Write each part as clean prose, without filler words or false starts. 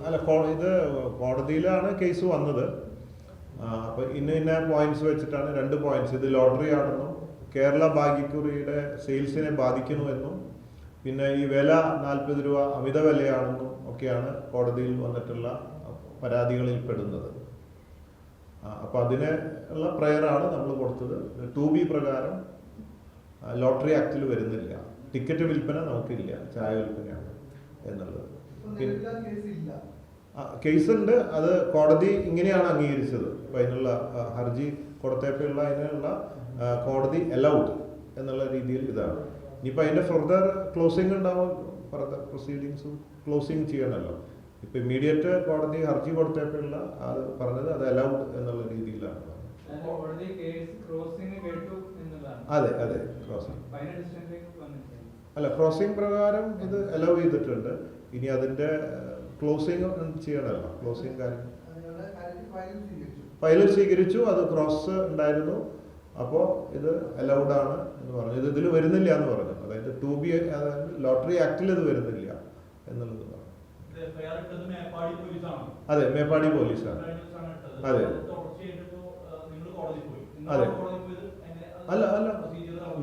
അല്ല, ഇത് കോടതിയിലാണ് കേസ് വന്നത്. അപ്പോൾ ഇന്ന പോയിന്റ്സ് വെച്ചിട്ടാണ് 2 പോയിന്റ്സ്, ഇത് ലോട്ടറി ആണെന്നും കേരള ഭാഗ്യക്കുറിയുടെ സെയിൽസിനെ ബാധിക്കുന്നുവെന്നും പിന്നെ ഈ വില 40 രൂപ അമിത വിലയാണെന്നും ഒക്കെയാണ് കോടതിയിൽ വന്നിട്ടുള്ള പരാതികളിൽ പെടുന്നത്. അപ്പോൾ അതിന് ഉള്ള പ്രയറാണ് നമ്മൾ കൊടുത്തത്. 2B പ്രകാരം ലോട്ടറി ആക്ടിൽ വരുന്നില്ല, ടിക്കറ്റ് വിൽപ്പന നമുക്കില്ല, ചായ വിൽപ്പനയാണ് എന്നുള്ളത്. കേസുണ്ട്, അത് കോടതി ഇങ്ങനെയാണ് അംഗീകരിച്ചത്. അപ്പോൾ അതിനുള്ള ഹർജി കൊടുത്തപ്പോഴുള്ള അതിനുള്ള കോടതി അലൗഡ് എന്നുള്ള രീതിയിൽ ഇതാണ്. ഇനിയിപ്പോൾ അതിൻ്റെ ഫർദർ ക്ലോസിംഗ് ഉണ്ടാവും, ഫർദർ പ്രൊസീഡിങ്സും ക്ലോസിങ് ചെയ്യണമല്ലോ. ഇപ്പം ഇമ്മീഡിയറ്റ് കോടതി ഹർജി കൊടുത്തപ്പോഴുള്ള അത് പറഞ്ഞത് അത് അലൗഡ് എന്നുള്ള രീതിയിലാണ്. അതെ അതെ, ക്രോസിംഗ് അല്ല, ക്രോസിംഗ് പ്രകാരം ഇത് അലൗ ചെയ്തിട്ടുണ്ട്. ഇനി അതിൻ്റെ ക്ലോസിംഗ് ചെയ്യണമല്ലോ. ക്ലോസിംഗ് കാര്യം ഫയലിൽ സ്വീകരിച്ചു, അത് ക്രോസ് ഉണ്ടായിരുന്നു. അപ്പോൾ ഇത് അലൗഡ് ആണ് എന്ന് പറഞ്ഞു. ഇതിൽ വരുന്നില്ല എന്ന് പറഞ്ഞു. അതായത് 2B, അതായത് ലോട്ടറി ആക്ടിൽ ഇത് വരുന്നില്ല എന്നുള്ളത് പറഞ്ഞു. അതെ, മേപ്പാടി പോലീസാണ്. അതെ അതെ, അല്ല അല്ല,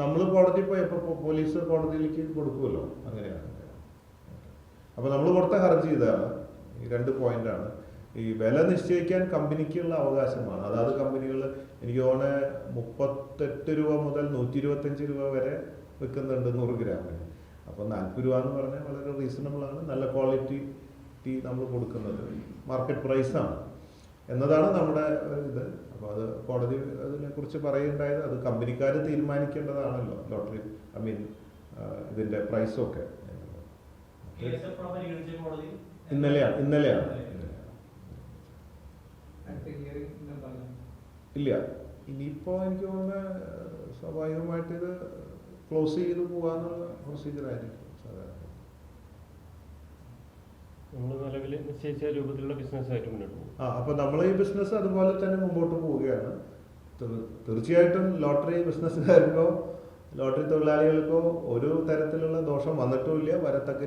നമ്മൾ കോടതി പോയപ്പോൾ പോലീസ് കോടതിയിലേക്ക് കൊടുക്കുമല്ലോ, അങ്ങനെയാണ്. അപ്പോൾ നമ്മൾ കൊടുത്ത ഹർജി ഇതാണ്, ഈ 2 പോയിന്റാണ്. ഈ വില നിശ്ചയിക്കാൻ കമ്പനിക്കുള്ള അവകാശമാണ്. അതായത് കമ്പനികൾ എനിക്ക് തോന്നുന്നത് 38 രൂപ മുതൽ 125 രൂപ വരെ വെക്കുന്നുണ്ട് 100 ഗ്രാമിന്. അപ്പോൾ 40 രൂപ എന്ന് പറഞ്ഞാൽ വളരെ റീസണബിൾ ആണ്. നല്ല ക്വാളിറ്റി ടീ നമ്മൾ കൊടുക്കുന്നത് മാർക്കറ്റ് പ്രൈസാണ് എന്നതാണ് നമ്മുടെ ഇത്. അപ്പോൾ അത് കോടതി അതിനെക്കുറിച്ച് പറയുണ്ടായത്, അത് കമ്പനിക്കാർ തീരുമാനിക്കേണ്ടതാണല്ലോ, ലോട്ടറി ഇതിൻ്റെ പ്രൈസൊക്കെ. ഇന്നലെയാണ്. ഇല്ല, ഇനിയിപ്പോൾ എനിക്ക് തോന്നുന്നത് സ്വാഭാവികമായിട്ട് ഇത് ക്ലോസ് ചെയ്ത് പോകാനുള്ള പ്രൊസീജിയർ ആയിരിക്കും സാധാരണ. അപ്പോൾ നമ്മൾ ഈ ബിസിനസ് അതുപോലെ തന്നെ മുമ്പോട്ട് പോവുകയാണ്. തീർച്ചയായിട്ടും ലോട്ടറി ബിസിനസ്സുകാർക്കോ ലോട്ടറി തൊഴിലാളികൾക്കോ ഒരു തരത്തിലുള്ള ദോഷം വന്നിട്ടുമില്ല, വരത്തക്ക